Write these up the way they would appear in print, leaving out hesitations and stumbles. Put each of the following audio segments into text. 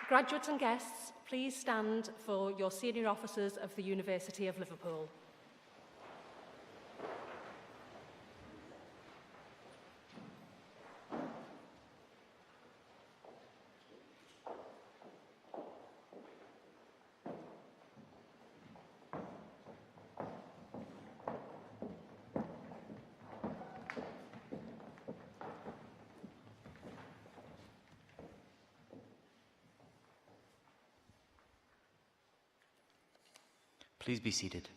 Graduates and guests, please stand for your senior officers of the University of Liverpool. Please be seated.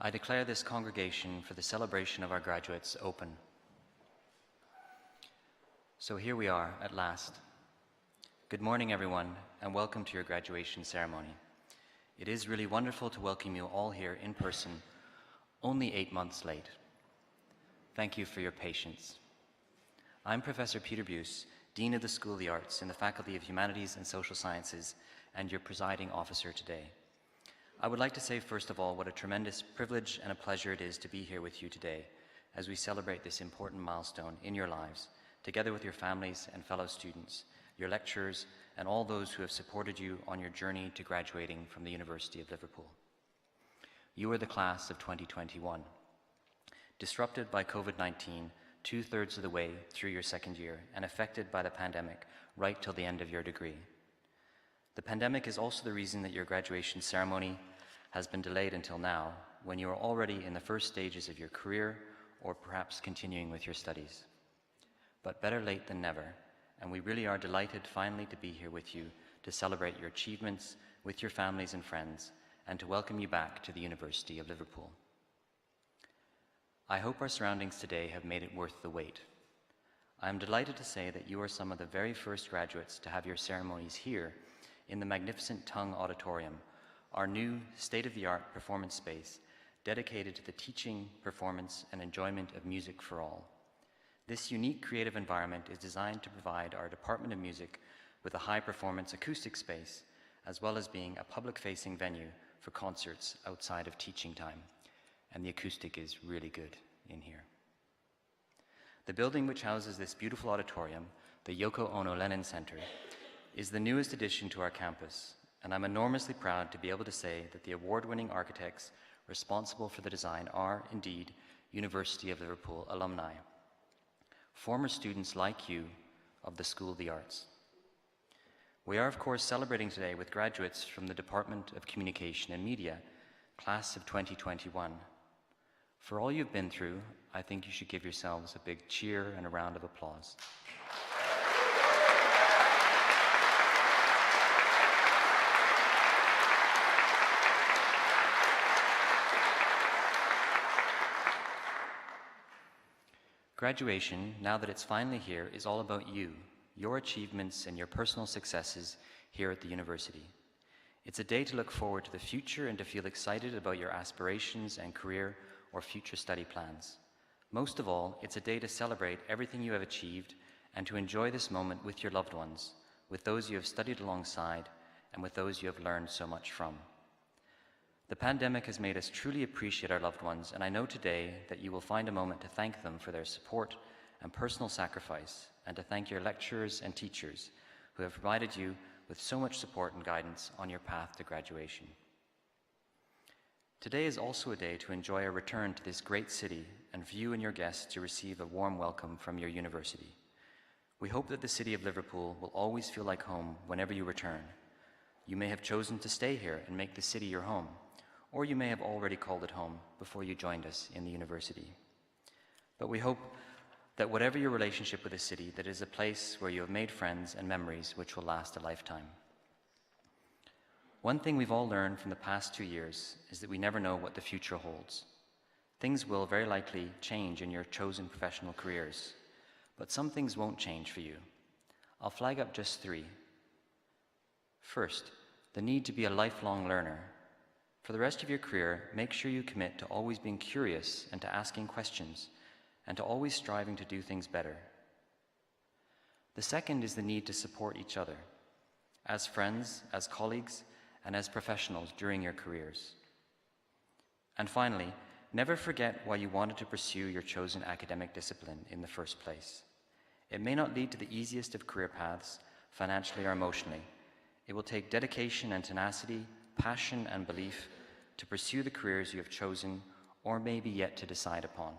I declare this congregation for the celebration of our graduates open. So here we are at last. Good morning, everyone, and welcome to your graduation ceremony. It is really wonderful to welcome you all here in person, only 8 months late. Thank you for your patience. I'm Professor Peter Buse, Dean of the School of the Arts in the Faculty of Humanities and Social Sciences, and your presiding officer today. I would like to say, first of all, what a tremendous privilege and a pleasure it is to be here with you today as we celebrate this important milestone in your lives, together with your families and fellow students, your lecturers, and all those who have supported you on your journey to graduating from the University of Liverpool. You are the class of 2021. Disrupted by COVID-19 2/3 of the way through your second year and affected by the pandemic right till the end of your degree. The pandemic is also the reason that your graduation ceremony has been delayed until now, when you are already in the first stages of your career or perhaps continuing with your studies. But better late than never, and we really are delighted finally to be here with you to celebrate your achievements with your families and friends and to welcome you back to the University of Liverpool. I hope our surroundings today have made it worth the wait. I am delighted to say that you are some of the very first graduates to have your ceremonies here in the magnificent Tung Auditorium, our new state-of-the-art performance space dedicated to the teaching, performance, and enjoyment of music for all. This unique creative environment is designed to provide our Department of Music with a high-performance acoustic space, as well as being a public-facing venue for concerts outside of teaching time. And the acoustic is really good in here. The building which houses this beautiful auditorium, the Yoko Ono Lennon Center, is the newest addition to our campus, and I'm enormously proud to be able to say that the award-winning architects responsible for the design are, indeed, University of Liverpool alumni, former students like you of the School of the Arts. We are, of course, celebrating today with graduates from the Department of Communication and Media, class of 2021. For all you've been through, I think you should give yourselves a big cheer and a round of applause. Graduation, now that it's finally here, is all about you, your achievements and your personal successes here at the university. It's a day to look forward to the future and to feel excited about your aspirations and career or future study plans. Most of all, it's a day to celebrate everything you have achieved and to enjoy this moment with your loved ones, with those you have studied alongside, and with those you have learned so much from. The pandemic has made us truly appreciate our loved ones, and I know today that you will find a moment to thank them for their support and personal sacrifice, and to thank your lecturers and teachers who have provided you with so much support and guidance on your path to graduation. Today is also a day to enjoy a return to this great city and for you and your guests to receive a warm welcome from your university. We hope that the city of Liverpool will always feel like home whenever you return. You may have chosen to stay here and make the city your home, or you may have already called it home before you joined us in the university. But we hope that whatever your relationship with the city, that it is a place where you have made friends and memories which will last a lifetime. One thing we've all learned from the past 2 years is that we never know what the future holds. Things will very likely change in your chosen professional careers, but some things won't change for you. I'll flag up just 3. First, the need to be a lifelong learner. For the rest of your career, make sure you commit to always being curious and to asking questions, and to always striving to do things better. The second is the need to support each other, as friends, as colleagues, and as professionals during your careers. And finally, never forget why you wanted to pursue your chosen academic discipline in the first place. It may not lead to the easiest of career paths, financially or emotionally. It will take dedication and tenacity, passion and belief to pursue the careers you have chosen or maybe yet to decide upon.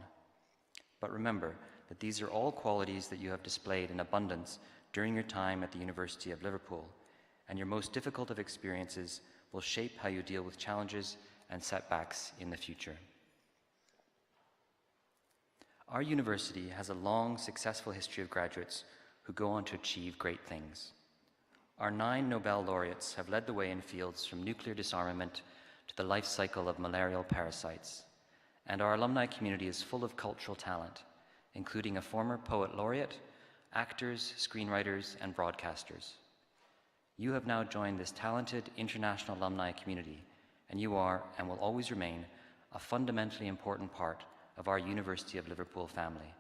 But remember that these are all qualities that you have displayed in abundance during your time at the University of Liverpool, and your most difficult of experiences will shape how you deal with challenges and setbacks in the future. Our university has a long, successful history of graduates who go on to achieve great things. Our 9 Nobel laureates have led the way in fields from nuclear disarmament to the life cycle of malarial parasites. And our alumni community is full of cultural talent, including a former poet laureate, actors, screenwriters, and broadcasters. You have now joined this talented international alumni community, and you are, and will always remain, a fundamentally important part of our University of Liverpool family.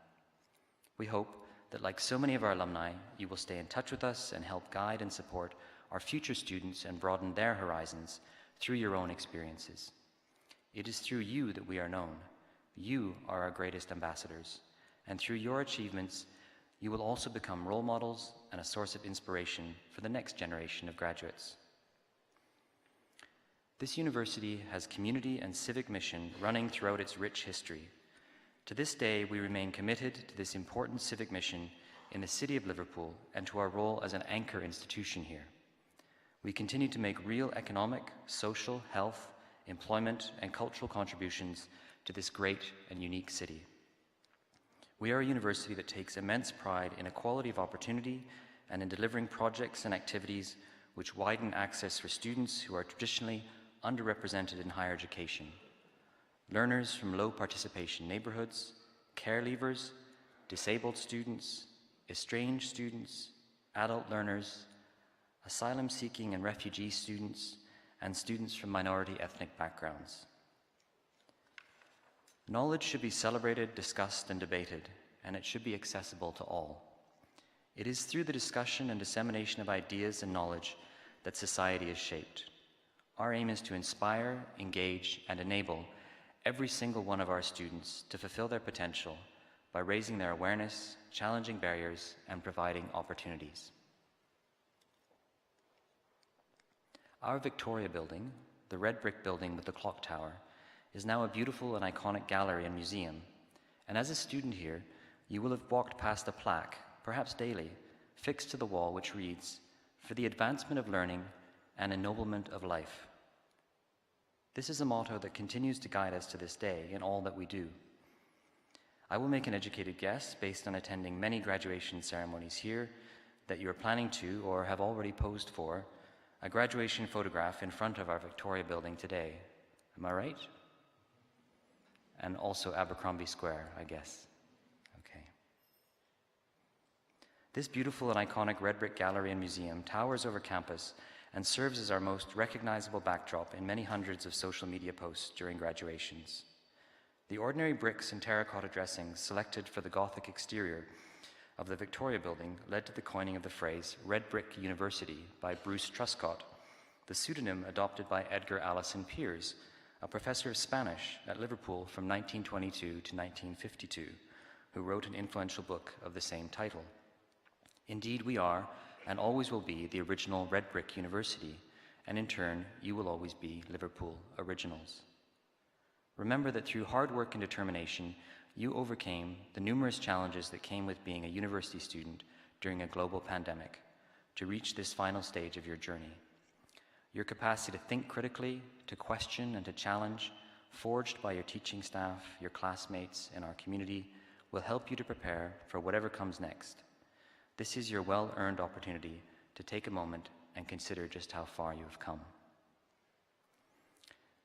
We hope that, like so many of our alumni, you will stay in touch with us and help guide and support our future students and broaden their horizons through your own experiences. It is through you that we are known. You are our greatest ambassadors, and through your achievements, you will also become role models and a source of inspiration for the next generation of graduates. This university has community and civic mission running throughout its rich history. To this day, we remain committed to this important civic mission in the city of Liverpool and to our role as an anchor institution here. We continue to make real economic, social, health, employment, and cultural contributions to this great and unique city. We are a university that takes immense pride in equality of opportunity and in delivering projects and activities which widen access for students who are traditionally underrepresented in higher education. Learners from low participation neighborhoods, care leavers, disabled students, estranged students, adult learners, asylum-seeking and refugee students, and students from minority ethnic backgrounds. Knowledge should be celebrated, discussed, and debated, and it should be accessible to all. It is through the discussion and dissemination of ideas and knowledge that society is shaped. Our aim is to inspire, engage, and enable every single one of our students to fulfill their potential by raising their awareness, challenging barriers, and providing opportunities. Our Victoria building, the red brick building with the clock tower, is now a beautiful and iconic gallery and museum. And as a student here, you will have walked past a plaque, perhaps daily, fixed to the wall which reads, "For the advancement of learning and ennoblement of life." This is a motto that continues to guide us to this day in all that we do. I will make an educated guess based on attending many graduation ceremonies here that you are planning to or have already posed for a graduation photograph in front of our Victoria building today. Am I right? And also Abercrombie Square, I guess. Okay. This beautiful and iconic red brick gallery and museum towers over campus and serves as our most recognizable backdrop in many hundreds of social media posts during graduations. The ordinary bricks and terracotta dressings selected for the Gothic exterior of the Victoria building led to the coining of the phrase Red Brick University by Bruce Truscott, the pseudonym adopted by Edgar Allan Peers, a professor of Spanish at Liverpool from 1922 to 1952, who wrote an influential book of the same title. Indeed, we are, and always will be, the original Red Brick University, and in turn, you will always be Liverpool Originals. Remember that through hard work and determination, you overcame the numerous challenges that came with being a university student during a global pandemic to reach this final stage of your journey. Your capacity to think critically, to question and to challenge, forged by your teaching staff, your classmates, and our community, will help you to prepare for whatever comes next. This is your well-earned opportunity to take a moment and consider just how far you have come.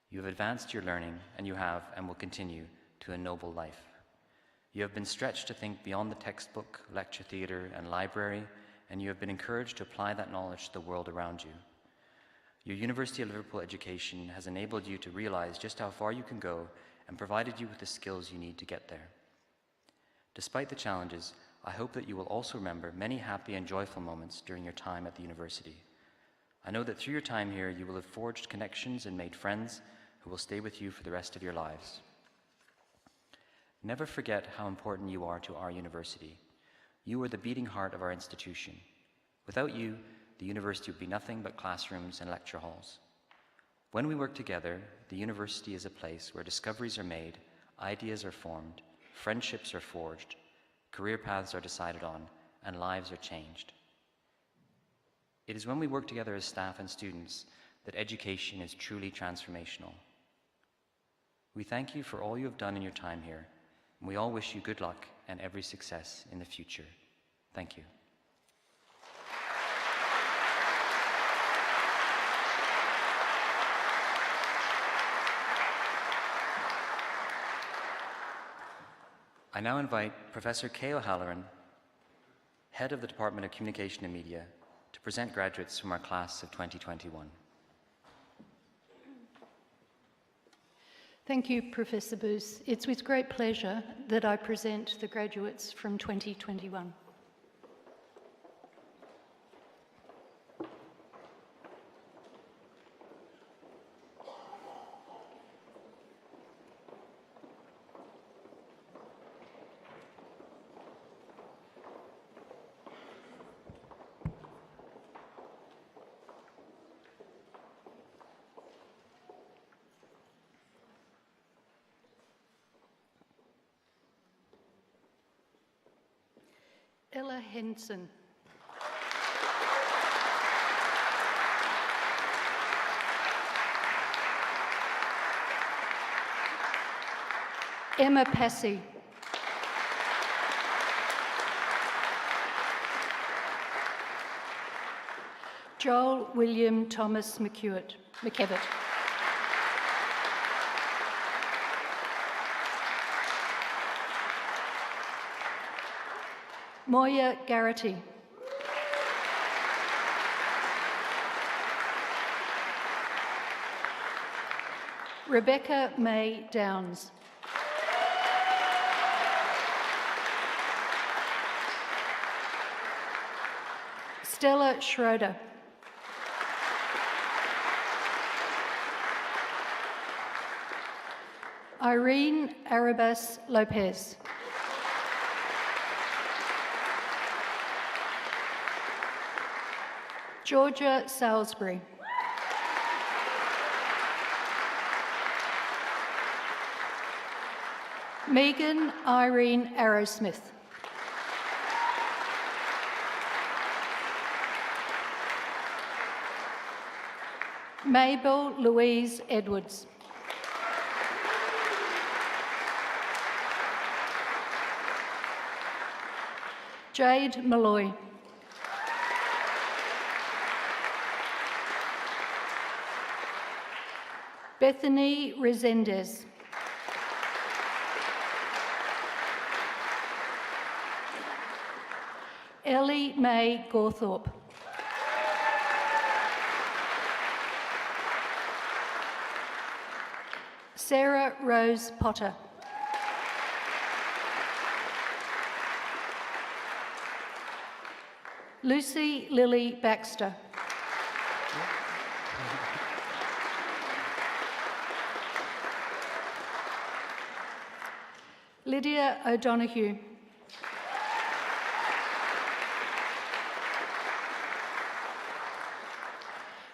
You have advanced your learning, and you have, and will continue, to a noble life. You have been stretched to think beyond the textbook, lecture theatre, and library, and you have been encouraged to apply that knowledge to the world around you. Your University of Liverpool education has enabled you to realize just how far you can go and provided you with the skills you need to get there. Despite the challenges, I hope that you will also remember many happy and joyful moments during your time at the university. I know that through your time here, you will have forged connections and made friends who will stay with you for the rest of your lives. Never forget how important you are to our university. You are the beating heart of our institution. Without you, the university would be nothing but classrooms and lecture halls. When we work together, the university is a place where discoveries are made, ideas are formed, friendships are forged, career paths are decided on, and lives are changed. It is when we work together as staff and students that education is truly transformational. We thank you for all you have done in your time here, and we all wish you good luck and every success in the future. Thank you. I now invite Professor Kay O'Halloran, Head of the Department of Communication and Media, to present graduates from our class of 2021. Thank you, Professor Boos. It's with great pleasure that I present the graduates from 2021. Ella Henson. Emma Passy. Joel William Thomas McKevitt. Moya Garrity. Rebecca May Downs. Stella Schroeder. Irene Arabas Lopez. Georgia Salisbury. Megan Irene Arrowsmith. Mabel Louise Edwards. Jade Malloy. Bethany Resendez. Ellie Mae Gawthorpe. Sarah Rose Potter. Lucy Lily Baxter. Lydia O'Donoghue.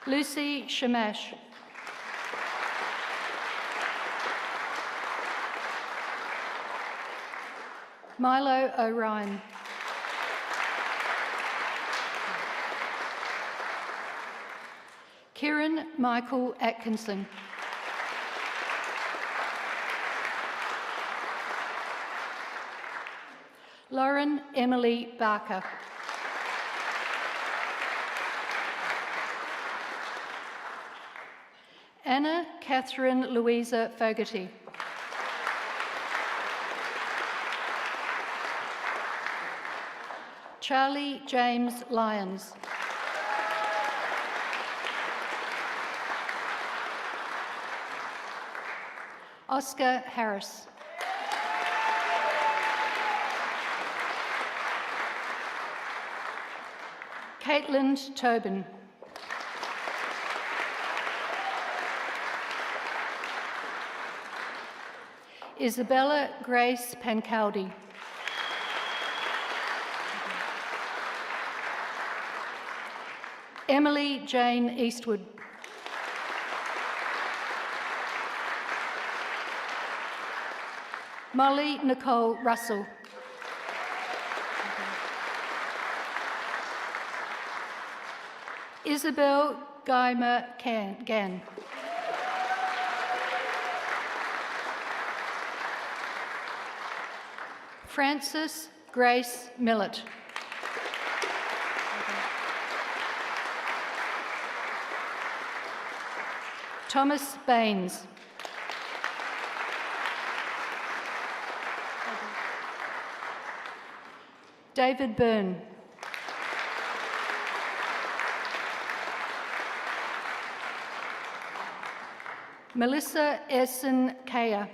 Lucy Shamash. Milo O'Ryan. Kieran Michael Atkinson. Lauren Emily Barker. Anna Catherine Louisa Fogarty. Charlie James Lyons. Oscar Harris. Caitlin Tobin. Isabella Grace Pancaldi. Emily Jane Eastwood. Molly Nicole Russell. Isabel Guymer Gann. Frances Grace Millett. Thomas Baines. David Byrne. Melissa Essen Kaya.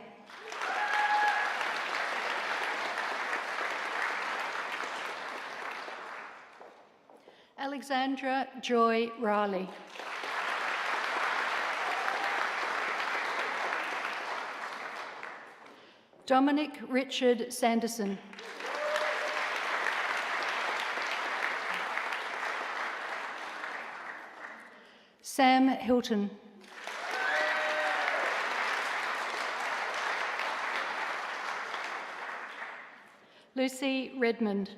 Alexandra Joy Riley. Dominic Richard Sanderson. Sam Hilton. Lucy Redmond.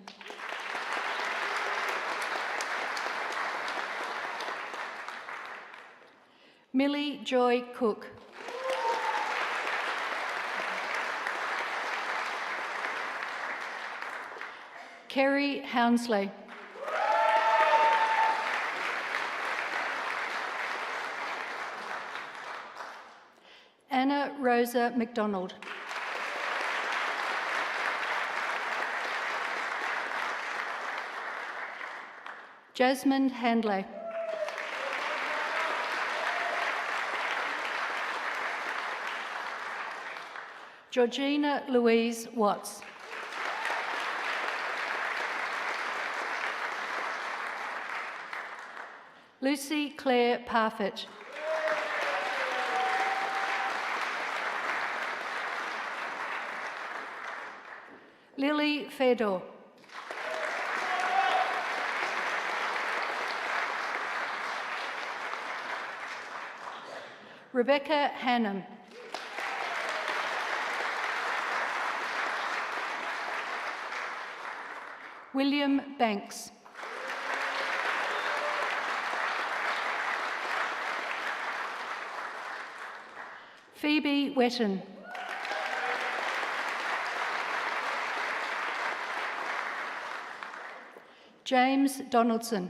Millie Joy Cook. Kerry Hounsley. Anna Rosa McDonald. Jasmine Handley. Georgina Louise Watts. Lucy Claire Parfitt. Lily Fedor. Rebecca Hannam. William Banks. Phoebe Wetton. James Donaldson.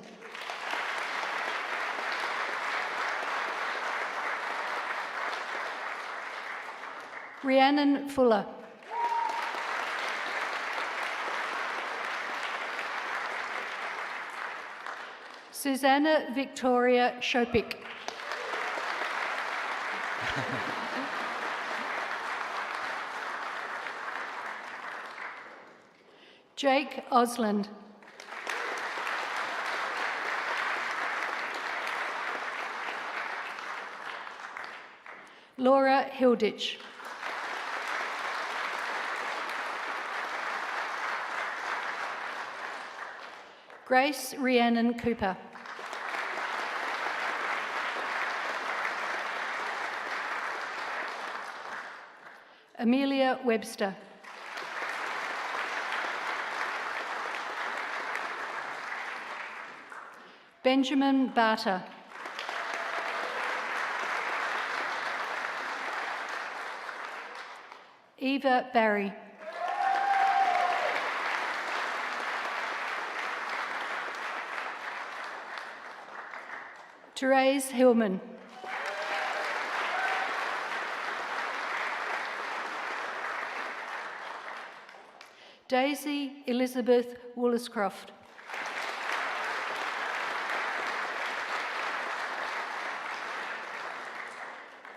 Rhiannon Fuller. Susanna Victoria Shopik. Jake Osland. Laura Hilditch. Grace Rhiannon Cooper. Amelia Webster. Benjamin Barter. Eva Barry. Therese Hillman. Daisy Elizabeth Woolliscroft.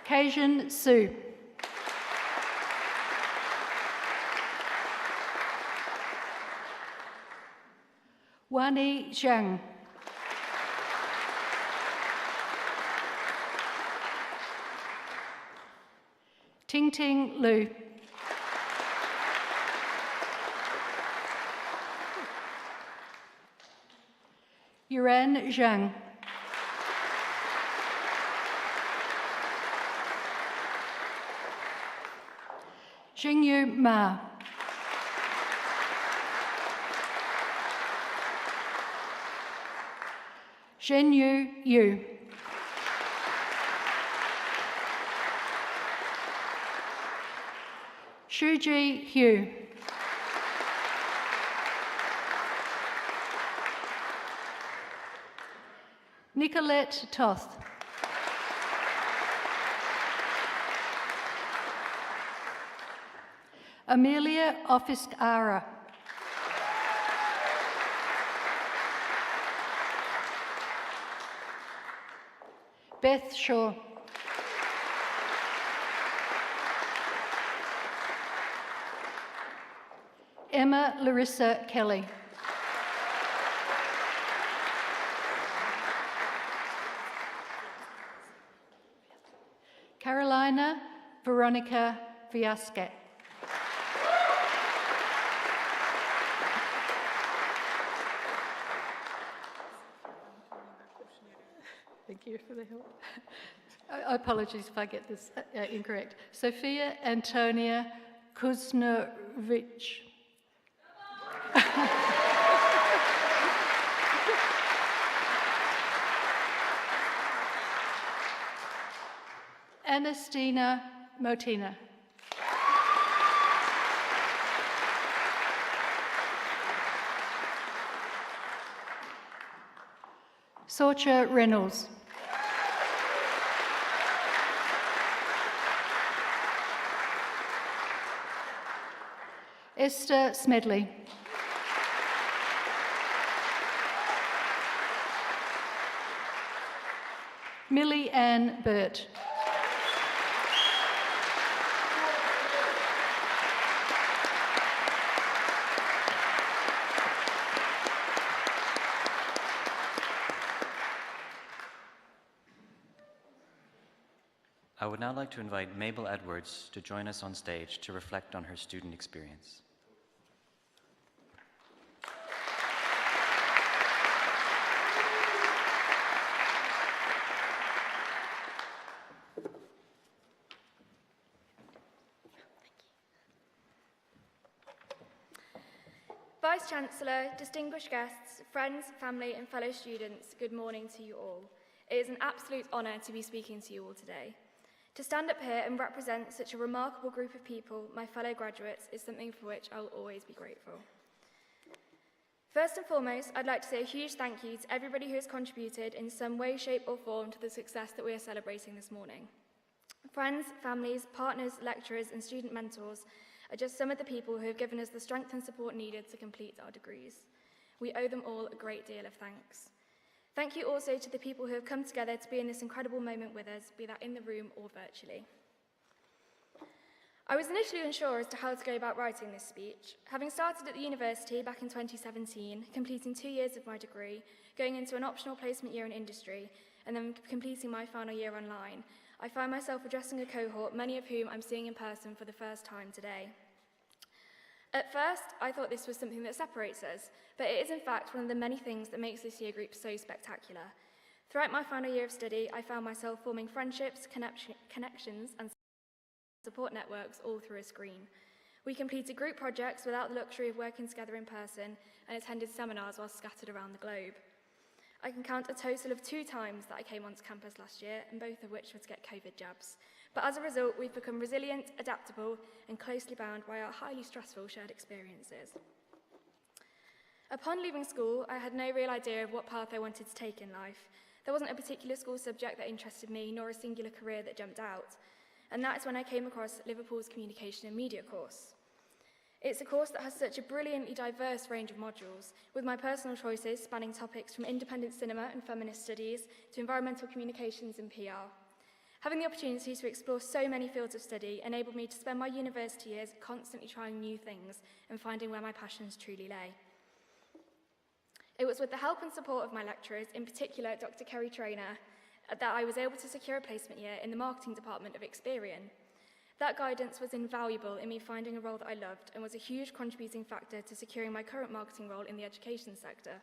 Kajun Sue. Wani Zhang. Ting Ting Lu. Yuan Zhang. Jingyu Ma. Zhenyu Yu. Shuji Hu. Nicolette Toth. Amelia Ofiskara. Beth Shaw. Emma Larissa Kelly. Carolina Veronica Viascat. Thank you for the help. Apologies if I get this incorrect. Sophia Antonia Kuznovich. Anastina Motina. Sorcha Reynolds. Esther Smedley. Millie Ann Burt. I would now like to invite Mabel Edwards to join us on stage to reflect on her student experience. Vice-Chancellor, distinguished guests, friends, family and fellow students, good morning to you all. It is an absolute honour to be speaking to you all today. To stand up here and represent such a remarkable group of people, my fellow graduates, is something for which I will always be grateful. First and foremost, I'd like to say a huge thank you to everybody who has contributed in some way, shape or form to the success that we are celebrating this morning. Friends, families, partners, lecturers and student mentors are just some of the people who have given us the strength and support needed to complete our degrees. We owe them all a great deal of thanks. Thank you also to the people who have come together to be in this incredible moment with us, be that in the room or virtually. I was initially unsure as to how to go about writing this speech. Having started at the university back in 2017, completing 2 years of my degree, going into an optional placement year in industry, and then completing my final year online, I find myself addressing a cohort, many of whom I'm seeing in person for the first time today. At first, I thought this was something that separates us, but it is in fact one of the many things that makes this year group so spectacular. Throughout my final year of study, I found myself forming friendships, connections and support networks all through a screen. We completed group projects without the luxury of working together in person and attended seminars while scattered around the globe. I can count a total of 2 times that I came onto campus last year, and both of which were to get COVID jabs. But as a result, we've become resilient, adaptable, and closely bound by our highly stressful shared experiences. Upon leaving school, I had no real idea of what path I wanted to take in life. There wasn't a particular school subject that interested me, nor a singular career that jumped out. And that is when I came across Liverpool's Communication and Media course. It's a course that has such a brilliantly diverse range of modules, with my personal choices spanning topics from independent cinema and feminist studies to environmental communications and PR. Having the opportunity to explore so many fields of study enabled me to spend my university years constantly trying new things and finding where my passions truly lay. It was with the help and support of my lecturers, in particular Dr. Kerry Traynor, that I was able to secure a placement year in the marketing department of Experian. That guidance was invaluable in me finding a role that I loved and was a huge contributing factor to securing my current marketing role in the education sector.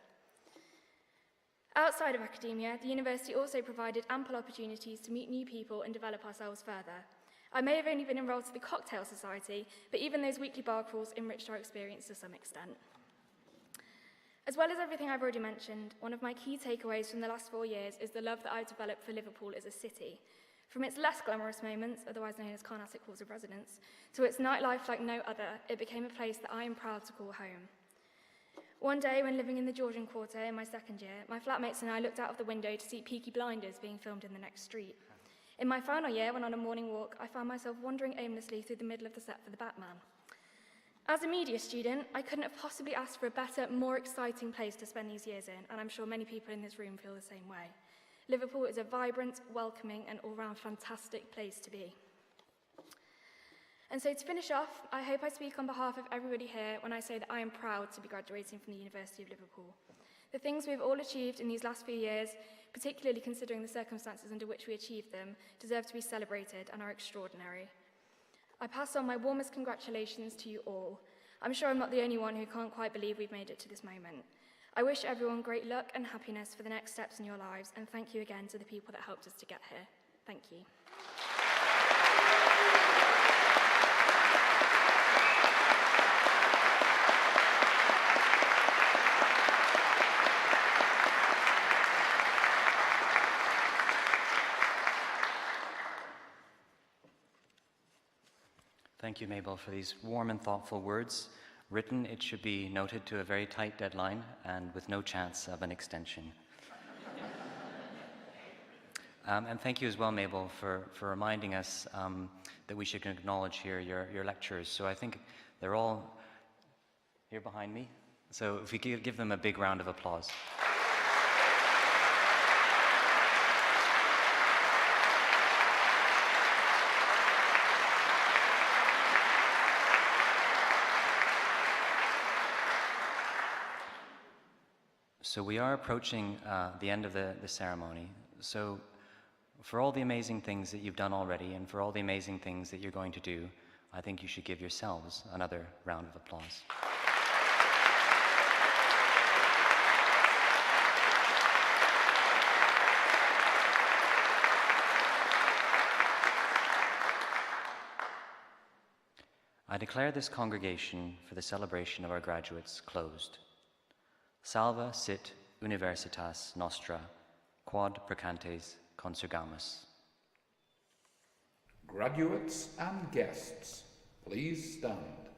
Outside of academia, the university also provided ample opportunities to meet new people and develop ourselves further. I may have only been enrolled to the Cocktail Society, but even those weekly bar crawls enriched our experience to some extent. As well as everything I've already mentioned, one of my key takeaways from the last 4 years is the love that I've developed for Liverpool as a city. From its less glamorous moments, otherwise known as Carnatic halls of residence, to its nightlife like no other, it became a place that I am proud to call home. One day, when living in the Georgian Quarter in my second year, my flatmates and I looked out of the window to see Peaky Blinders being filmed in the next street. In my final year, when on a morning walk, I found myself wandering aimlessly through the middle of the set for The Batman. As a media student, I couldn't have possibly asked for a better, more exciting place to spend these years in, and I'm sure many people in this room feel the same way. Liverpool is a vibrant, welcoming, and all-round fantastic place to be. And so to finish off, I hope I speak on behalf of everybody here when I say that I am proud to be graduating from the University of Liverpool. The things we've all achieved in these last few years, particularly considering the circumstances under which we achieved them, deserve to be celebrated and are extraordinary. I pass on my warmest congratulations to you all. I'm sure I'm not the only one who can't quite believe we've made it to this moment. I wish everyone great luck and happiness for the next steps in your lives, and thank you again to the people that helped us to get here. Thank you. Thank you, Mabel, for these warm and thoughtful words. Written, it should be noted, to a very tight deadline and with no chance of an extension. And thank you as well, Mabel, for reminding us that we should acknowledge here your lecturers. So I think they're all here behind me. So if we could give them a big round of applause. So we are approaching the end of the ceremony. So for all the amazing things that you've done already and for all the amazing things that you're going to do, I think you should give yourselves another round of applause. I declare this congregation for the celebration of our graduates closed. Salva sit universitas nostra, quod precantes consurgamus. Graduates and guests, please stand.